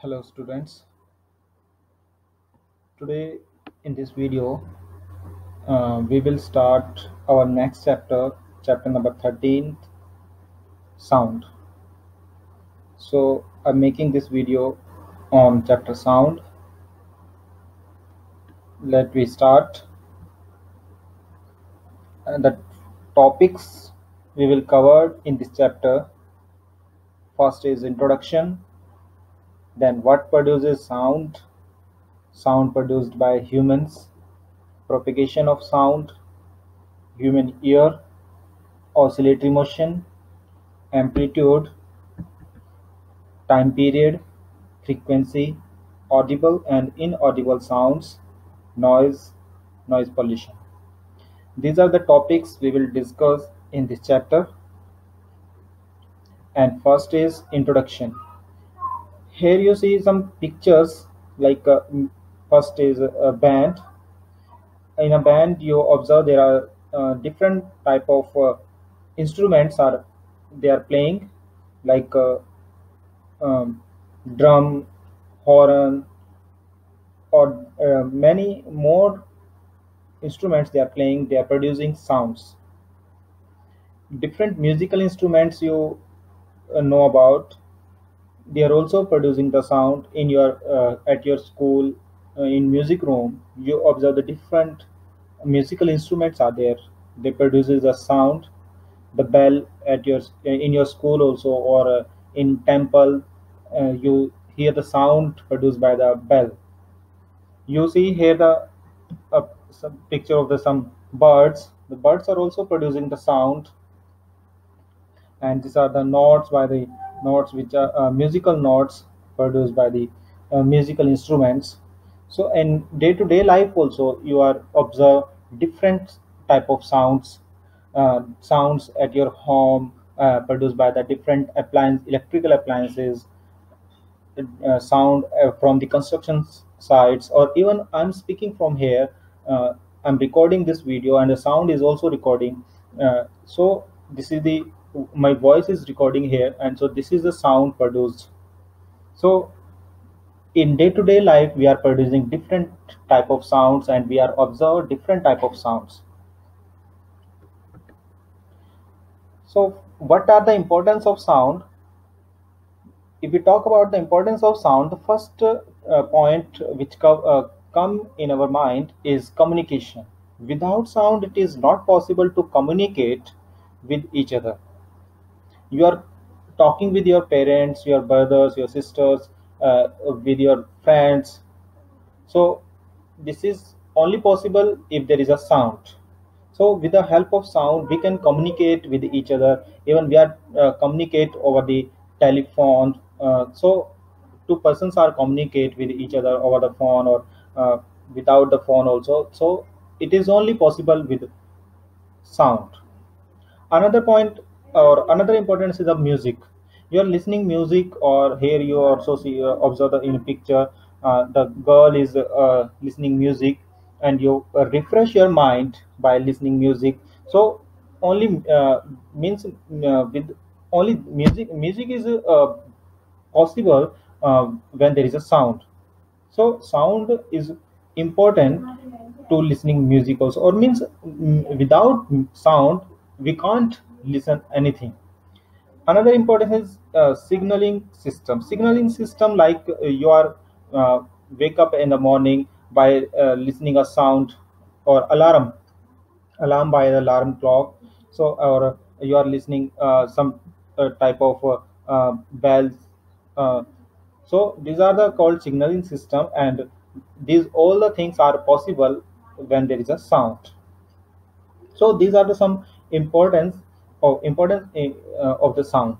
Hello students. Today in this video we will start our next chapter number 13, sound. So I'm making this video on chapter sound. Let me start. The topics we will cover in this chapter: first is introduction, then what produces sound produced by humans, propagation of sound, human ear, oscillatory motion, amplitude, time period, frequency, audible and inaudible sounds, noise, noise pollution. These are the topics we will discuss in this chapter. And first is introduction. Here you see some pictures like first is a band. In a band, you observe there are different type of instruments are they are playing, like um, drum, horn, or many more instruments they are playing. They are producing sounds. Different musical instruments you know about, they are also producing the sound in your at your school, in music room you observe the different musical instruments are there. They produces a sound. The bell at your in your school also, or in temple, you hear the sound produced by the bell. You see here the some picture of the some birds. The birds are also producing the sound, and these are the notes by the notes which are musical notes produced by the musical instruments. So in day-to-day life also you are observe different type of sounds at your home, produced by the different electrical appliances, sound from the construction sites, or even I'm speaking from here. I'm recording this video and the sound is also recording. So this is the my voice is recording here, and so this is the sound produced. So in day-to-day life we are producing different type of sounds, and we are observe different type of sounds. So what are the importance of sound? If we talk about the importance of sound, the first point which come in our mind is communication. Without sound, it is not possible to communicate with each other. You are talking with your parents, your brothers, your sisters, with your friends. So this is only possible if there is a sound. So with the help of sound, we can communicate with each other. Even we are communicate over the telephone. So two persons are communicate with each other over the phone, or without the phone also. So it is only possible with sound. Another point or another importance is of music. You are listening music, or here you also see observe in a picture, the girl is listening music, and you refresh your mind by listening music. So only means with only music is possible when there is a sound. So sound is important to listening music also, or means without sound we can't listen anything. Another important is signaling system, like you are uh, wake up in the morning by listening a sound, or alarm by the alarm clock. So or you are listening some type of bells. uh, so these are the called signaling system, and these all the things are possible when there is a sound. So these are the some importance of the sound.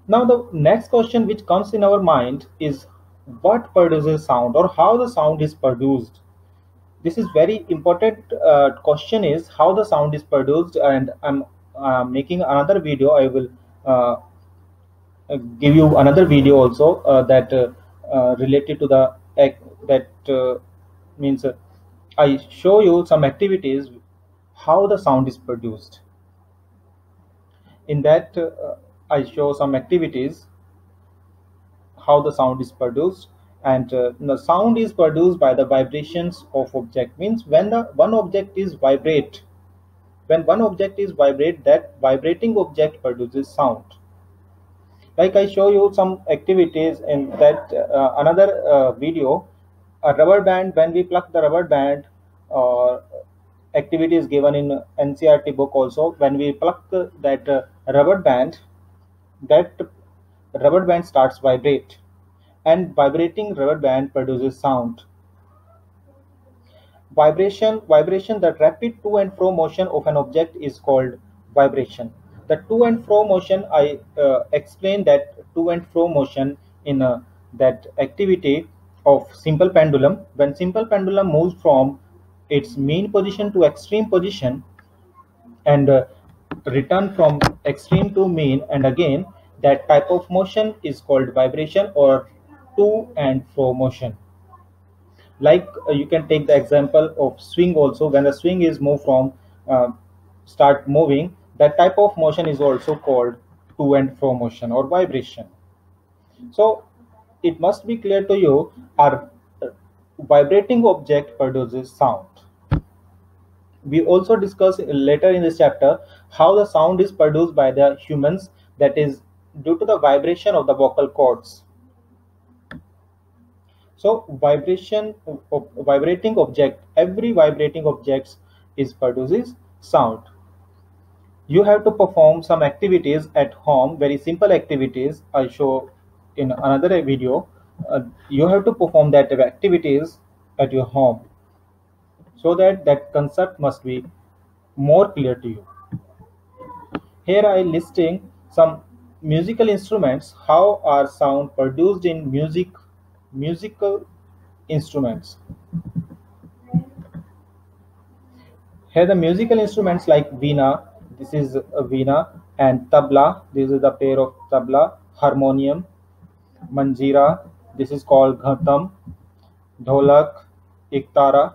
Now the next question which comes in our mind is, what produces sound, or how the sound is produced? This is very important question, is how the sound is produced, and I'm making another video. I will uh, give you another video also that related to the that means I show you some activities how the sound is produced. In that I show some activities. how the sound is produced. And the sound is produced by the vibrations of object. Means when the one object is vibrate, when one object is vibrate, that vibrating object produces sound. Like I show you some activities in that another video. A rubber band, when we pluck the rubber band, or activity is given in NCRT book also. When we pluck that rubber band, that rubber band starts vibrate, and vibrating rubber band produces sound. Vibration, the rapid to and fro motion of an object is called vibration. The to and fro motion, I explained that to and fro motion in that activity of simple pendulum. When simple pendulum moves from its mean position to extreme position, and return from extreme to mean, and again, that type of motion is called vibration or to and fro motion. Like you can take the example of swing also. When the swing is moved from uh, start moving, that type of motion is also called to and fro motion or vibration. So it must be clear to you, our vibrating object produces sound. We also discuss later in this chapter how the sound is produced by the humans, that is due to the vibration of the vocal cords. So vibration of vibrating object, every vibrating object is produces sound. You have to perform some activities at home, very simple activities I show in another video. You have to perform that activities at your home, so that that concept must be more clear to you. Here I listing some musical instruments, how are sound produced in musical instruments. Here the musical instruments like veena, this is a veena, and tabla, this is the pair of tabla, harmonium, manjira, this is called ghatam, dholak, iktara,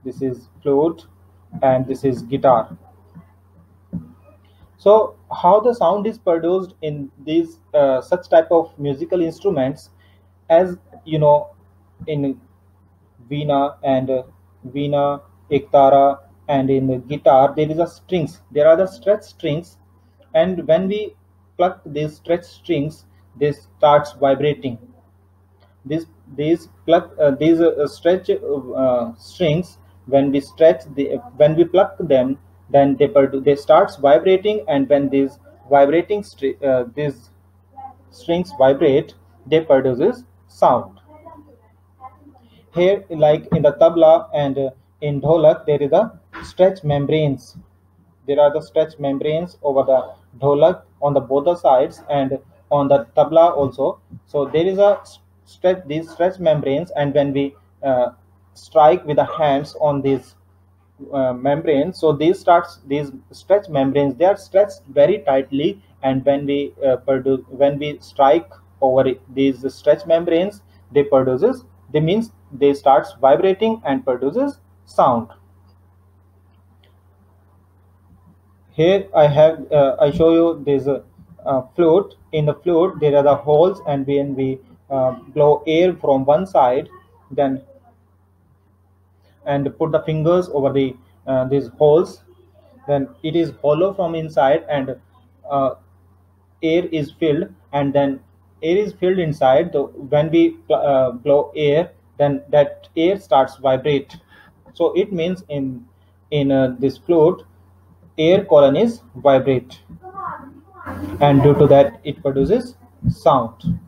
this is flute, and this is guitar. So how the sound is produced in these such type of musical instruments, as you know, in veena and veena, ektara, and in the guitar there is a strings. There are the stretched strings, and when we pluck these stretched strings, they starts vibrating. These stretch strings, when we when we pluck them, then they starts vibrating, and when these these strings vibrate, they produces sound. Here, like in the tabla and in dholak, there is a stretch membranes. There are the stretch membranes over the dholak on the both the sides, and on the tabla also. So there is a stretch, these stretch membranes, and when we strike with the hands on these membranes, so these stretch membranes, they are stretched very tightly, and when we strike over these stretch membranes, they means they starts vibrating and produces sound. Here I show you this flute. In the flute there are the holes, and when we blow air from one side, then and put the fingers over these holes, then it is hollow from inside, and uh, air is filled, and then air is filled inside. When we blow air, then that air starts vibrate. So it means in this flute, air colonies vibrate, and due to that it produces sound.